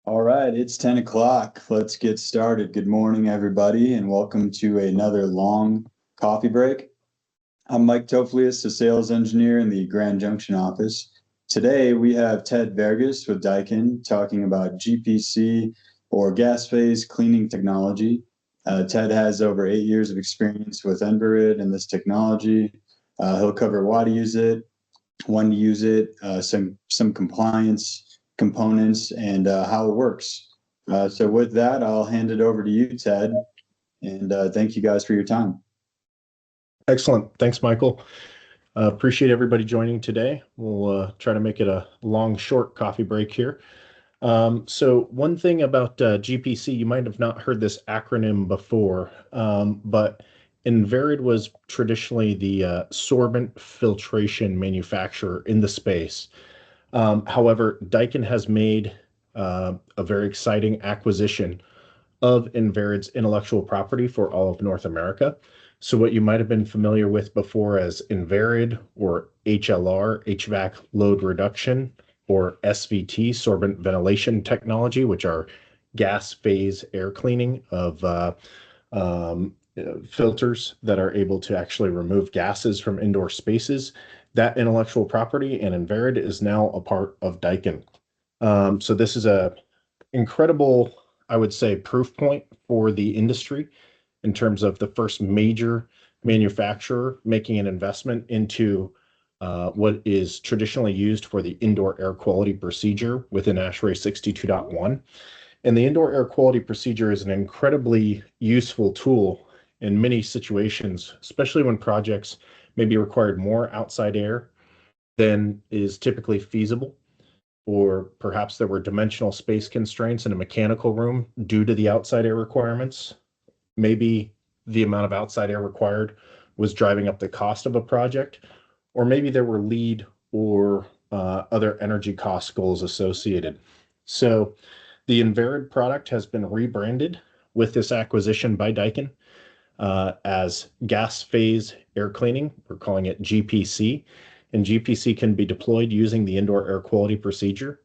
All right, it's 10 o'clock. Let's get started. Good morning, everybody, and welcome to another long coffee break. I'm Mike Toflius, a sales engineer in the Grand Junction office. Today, we have Ted Vergas with Daikin talking about GPC or gas phase cleaning technology. Ted has over 8 years of experience with Enverid and this technology. He'll cover why to use it, when to use it, some compliance components, and how it works. So with that, I'll hand it over to you, Ted, and thank you guys for your time. Excellent. Thanks, Michael. Appreciate everybody joining today. We'll try to make it a long, short coffee break here. So one thing about GPC, you might have not heard this acronym before, but Enverid was traditionally the sorbent filtration manufacturer in the space. However, Daikin has made a very exciting acquisition of Enverid's intellectual property for all of North America. So what you might have been familiar with before as Enverid or HLR, HVAC load reduction, or SVT, sorbent ventilation technology, which are gas phase air cleaning of filters that are able to actually remove gases from indoor spaces. That intellectual property and Enverid is now a part of Daikin. So this is a incredible, I would say, proof point for the industry in terms of the first major manufacturer making an investment into what is traditionally used for the indoor air quality procedure within ASHRAE 62.1. And the indoor air quality procedure is an incredibly useful tool in many situations, especially when projects maybe required more outside air than is typically feasible, or perhaps there were dimensional space constraints in a mechanical room due to the outside air requirements. Maybe the amount of outside air required was driving up the cost of a project, or maybe there were lead or other energy cost goals associated. So the Enverid product has been rebranded with this acquisition by Daikin as gas phase air cleaning. We're calling it GPC, and GPC can be deployed using the indoor air quality procedure.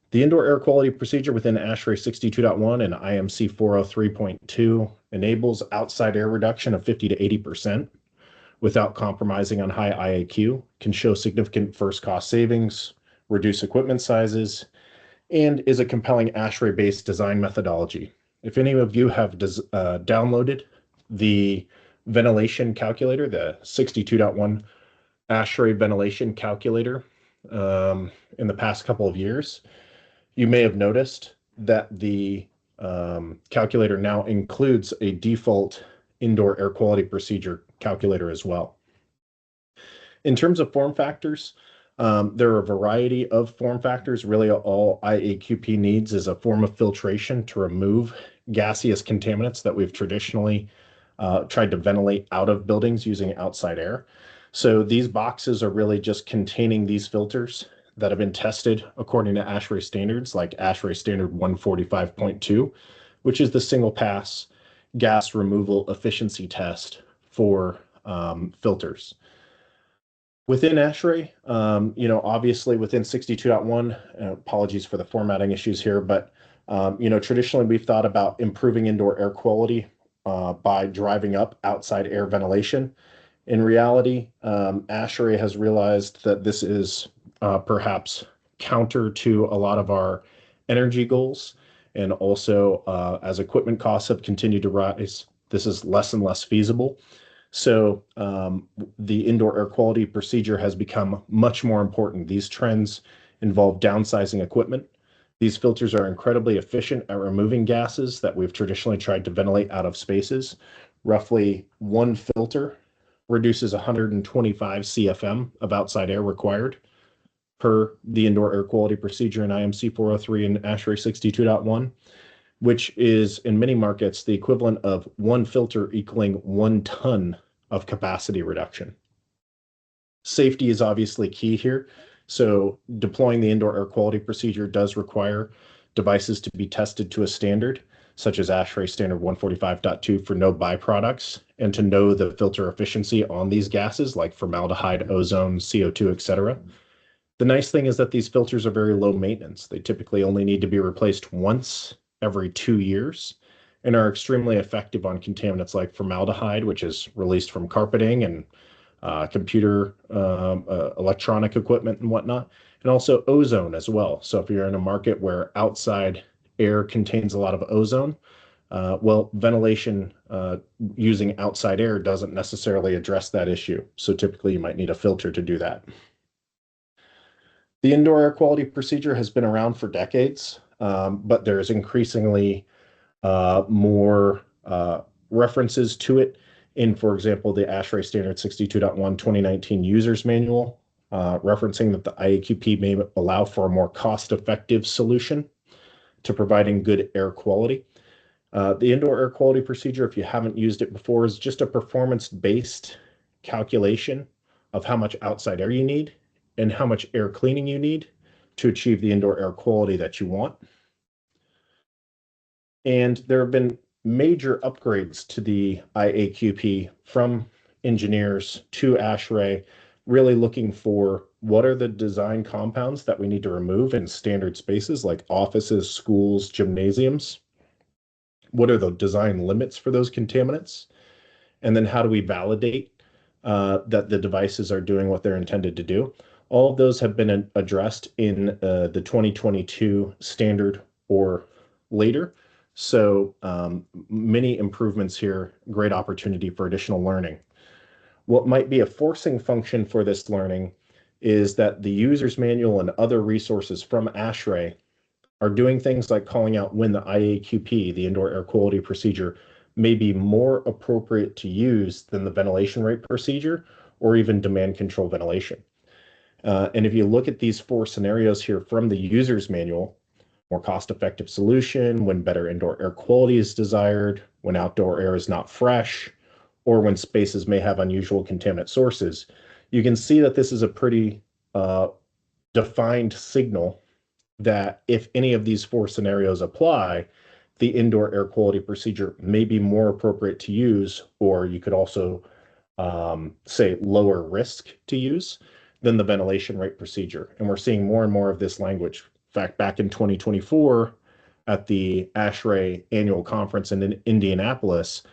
The indoor air quality procedure within ASHRAE 62.1 and IMC 403.2 enables outside air reduction of 50 to 80% without compromising on high IAQ, can show significant first cost savings, reduce equipment sizes, and is a compelling ASHRAE-based design methodology. If any of you have downloaded the ventilation calculator, the 62.1 ASHRAE ventilation calculator in the past couple of years, you may have noticed that the calculator now includes a default indoor air quality procedure calculator as well. In terms of form factors, there are a variety of form factors. Really, all IAQP needs is a form of filtration to remove gaseous contaminants that we've traditionally tried to ventilate out of buildings using outside air. So these boxes are really just containing these filters that have been tested according to ASHRAE standards, like ASHRAE standard 145.2, which is the single pass gas removal efficiency test for filters. Within ASHRAE, obviously within 62.1, apologies for the formatting issues here, but traditionally we've thought about improving indoor air quality by driving up outside air ventilation. In reality, ASHRAE has realized that this is perhaps counter to a lot of our energy goals. And also, as equipment costs have continued to rise, this is less and less feasible. So the indoor air quality procedure has become much more important. These trends involve downsizing equipment. These filters are incredibly efficient at removing gases that we've traditionally tried to ventilate out of spaces. Roughly one filter reduces 125 CFM of outside air required per the indoor air quality procedure in IMC 403 and ASHRAE 62.1, which is in many markets the equivalent of one filter equaling 1 ton of capacity reduction. Safety is obviously key here. So deploying the indoor air quality procedure does require devices to be tested to a standard, such as ASHRAE standard 145.2 for no byproducts, and to know the filter efficiency on these gases like formaldehyde, ozone, CO2, etc. The nice thing is that these filters are very low maintenance. They typically only need to be replaced once every 2 years and are extremely effective on contaminants like formaldehyde, which is released from carpeting and computer electronic equipment and whatnot, and also ozone as well. So if you're in a market where outside air contains a lot of ozone, well, ventilation using outside air doesn't necessarily address that issue. So typically you might need a filter to do that. The indoor air quality procedure has been around for decades, but there's increasingly more references to it in, for example, the ASHRAE Standard 62.1 2019 User's Manual, referencing that the IAQP may allow for a more cost-effective solution to providing good air quality. The indoor air quality procedure, if you haven't used it before, is just a performance-based calculation of how much outside air you need and how much air cleaning you need to achieve the indoor air quality that you want. And there have been major upgrades to the IAQP from engineers to ASHRAE, really looking for what are the design compounds that we need to remove in standard spaces like offices, schools, gymnasiums. What are the design limits for those contaminants? And then how do we validate that the devices are doing what they're intended to do? All of those have been addressed in the 2022 standard or later. So many improvements here, great opportunity for additional learning. What might be a forcing function for this learning is that the user's manual and other resources from ASHRAE are doing things like calling out when the IAQP, the indoor air quality procedure, may be more appropriate to use than the ventilation rate procedure or even demand control ventilation. And if you look at these 4 scenarios here from the user's manual, more cost-effective solution, when better indoor air quality is desired, when outdoor air is not fresh, or when spaces may have unusual contaminant sources, you can see that this is a pretty defined signal that if any of these 4 scenarios apply, the indoor air quality procedure may be more appropriate to use, or you could also say lower risk to use than the ventilation rate procedure. And we're seeing more and more of this language. In fact, back in 2024 at the ASHRAE annual conference in Indianapolis,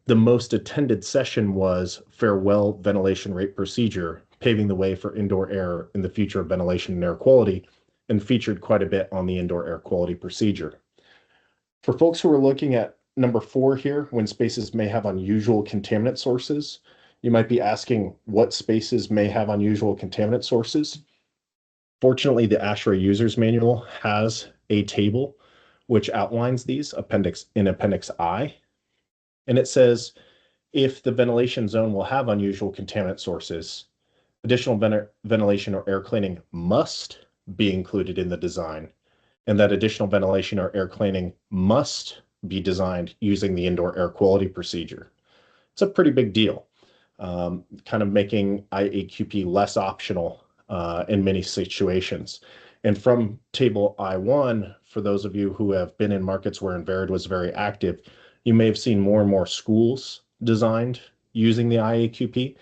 the most attended session was Farewell Ventilation Rate Procedure, paving the way for indoor air in the future of ventilation and air quality, and featured quite a bit on the indoor air quality procedure. For folks who are looking at number 4 here, when spaces may have unusual contaminant sources, you might be asking what spaces may have unusual contaminant sources. Fortunately, the ASHRAE User's Manual has a table which outlines these in Appendix I, and it says if the ventilation zone will have unusual contaminant sources, additional ventilation or air cleaning must be included in the design, and that additional ventilation or air cleaning must be designed using the indoor air quality procedure. It's a pretty big deal, kind of making IAQP less optional in many situations. And from table I1, for those of you who have been in markets where Inverid was very active, you may have seen more and more schools designed using the IAQP.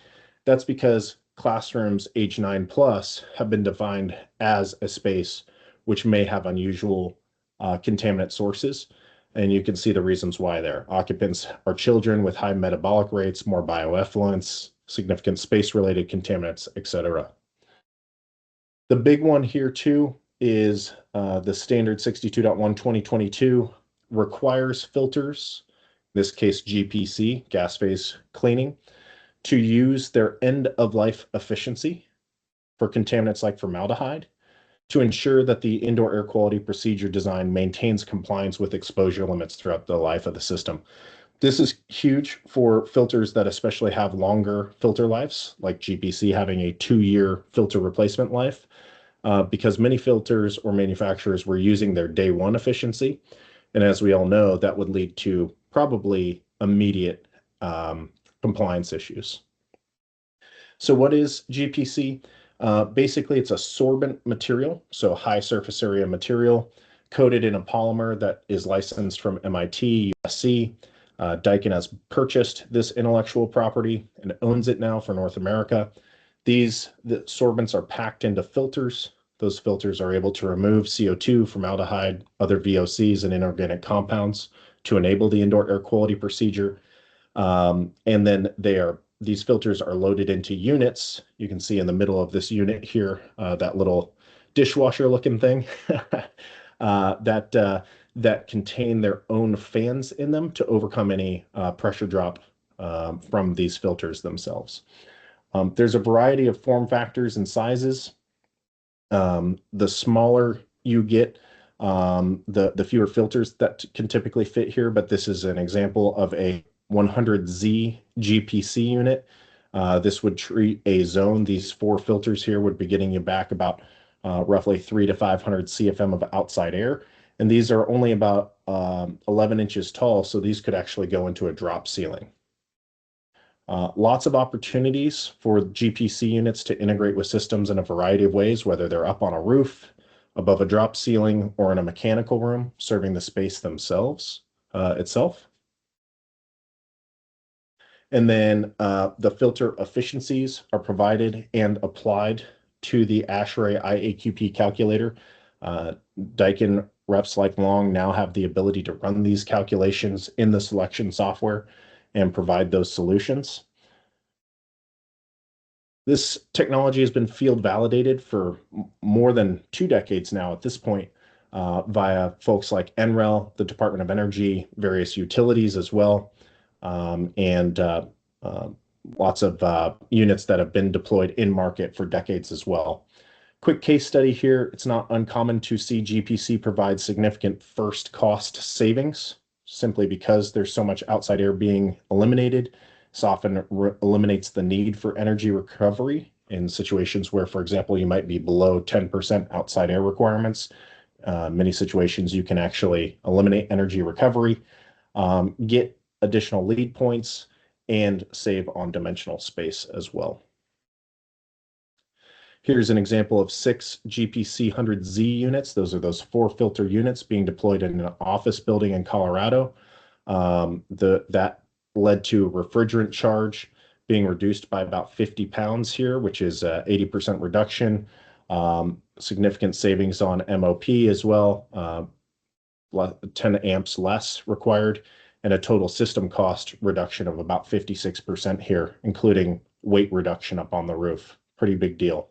That's because classrooms age 9 plus have been defined as a space which may have unusual contaminant sources. And you can see the reasons why there. Occupants are children with high metabolic rates, more bioeffluents, significant space-related contaminants, etc. The big one here too is the standard 62.1 2022 requires filters, in this case GPC, gas phase cleaning, to use their end-of-life efficiency for contaminants like formaldehyde to ensure that the indoor air quality procedure design maintains compliance with exposure limits throughout the life of the system. This is huge for filters that especially have longer filter lives, like GPC having a 2-year filter replacement life, because many filters or manufacturers were using their day 1 efficiency. And as we all know, that would lead to probably immediate compliance issues. So what is GPC? Basically, it's a sorbent material, so high surface area material, coated in a polymer that is licensed from MIT, USC. Daikin has purchased this intellectual property and owns it now for North America. The sorbents are packed into filters. Those filters are able to remove CO2, formaldehyde, other VOCs, and inorganic compounds to enable the indoor air quality procedure. And then these filters are loaded into units. You can see in the middle of this unit here, that little dishwasher looking thing that contain their own fans in them to overcome any pressure drop from these filters themselves. There's a variety of form factors and sizes. The smaller you get, the fewer filters that can typically fit here, but this is an example of a 100Z GPC unit. This would treat a zone. These 4 filters here would be getting you back about roughly 300 to 500 CFM of outside air. And these are only about 11 inches tall, so these could actually go into a drop ceiling. Lots of opportunities for GPC units to integrate with systems in a variety of ways, whether they're up on a roof, above a drop ceiling, or in a mechanical room, serving the space itself. And then the filter efficiencies are provided and applied to the ASHRAE IAQP calculator. Daikin reps like Long now have the ability to run these calculations in the selection software and provide those solutions. This technology has been field validated for more than 2 decades now at this point, via folks like NREL, the Department of Energy, various utilities as well, and lots of units that have been deployed in market for decades as well. Quick case study here. It's not uncommon to see GPC provide significant first cost savings simply because there's so much outside air being eliminated. This often eliminates the need for energy recovery in situations where, for example, you might be below 10% outside air requirements. Many situations you can actually eliminate energy recovery, get additional lead points, and save on dimensional space as well. Here's an example of 6 GPC 100Z units. Those are those 4 filter units being deployed in an office building in Colorado. That led to refrigerant charge being reduced by about 50 pounds here, which is 80% reduction. Significant savings on MOP as well, 10 amps less required, and a total system cost reduction of about 56% here, including weight reduction up on the roof. Pretty big deal.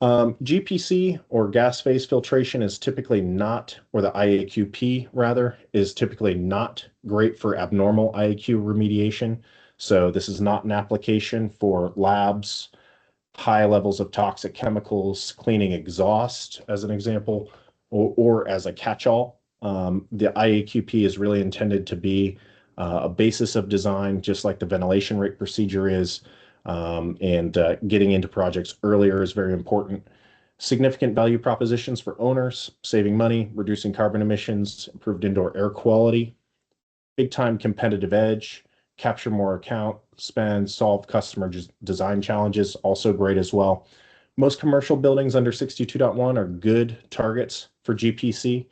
GPC, or gas phase filtration, is typically not, or the IAQP rather, is typically not great for abnormal IAQ remediation. So this is not an application for labs, high levels of toxic chemicals, cleaning exhaust as an example, or as a catch-all. The IAQP is really intended to be a basis of design, just like the ventilation rate procedure is. Getting into projects earlier is very important. Significant value propositions for owners: saving money, reducing carbon emissions, improved indoor air quality, big time competitive edge, capture more account spend, solve customer design challenges, also great as well. Most commercial buildings under 62.1 are good targets for GPC.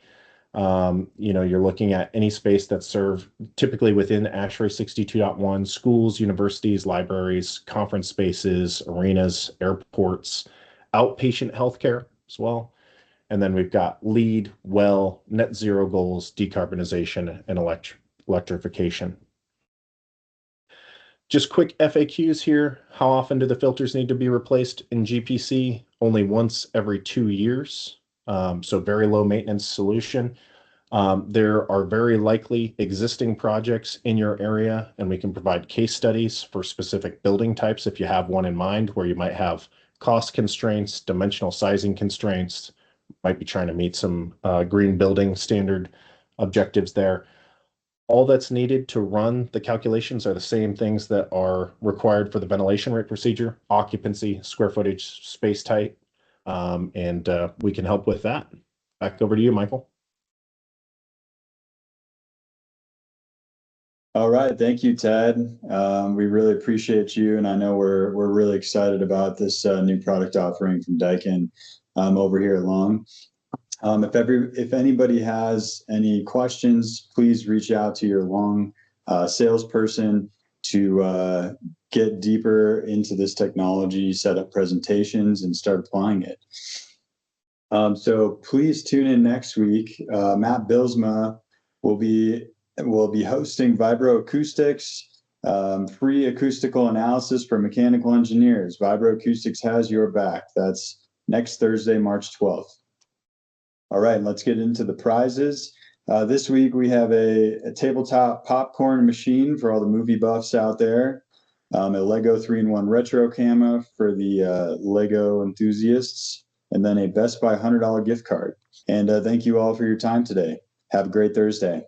You're looking at any space that's served typically within ASHRAE 62.1, schools, universities, libraries, conference spaces, arenas, airports, outpatient healthcare as well. And then we've got LEED, WELL, net zero goals, decarbonization, and electrification. Just quick FAQs here. How often do the filters need to be replaced in GPC? Only once every 2 years. So very low maintenance solution. There are very likely existing projects in your area, and we can provide case studies for specific building types if you have one in mind, where you might have cost constraints, dimensional sizing constraints, might be trying to meet some green building standard objectives there. All that's needed to run the calculations are the same things that are required for the ventilation rate procedure: occupancy, square footage, space type, and we can help with that. Back over to you, Michael. All right, thank you, Ted. We really appreciate you, and I know we're really excited about this new product offering from Daikin over here at Long. If anybody has any questions, please reach out to your Long salesperson to get deeper into this technology, set up presentations, and start applying it. So please tune in next week. Matt Bilsma will be hosting Vibroacoustics, free acoustical analysis for mechanical engineers. Vibroacoustics has your back. That's next Thursday, March 12th. All right, let's get into the prizes. This week we have a tabletop popcorn machine for all the movie buffs out there, a Lego 3-in-1 retro camera for the Lego enthusiasts, and then a Best Buy $100 gift card. And thank you all for your time today. Have a great Thursday.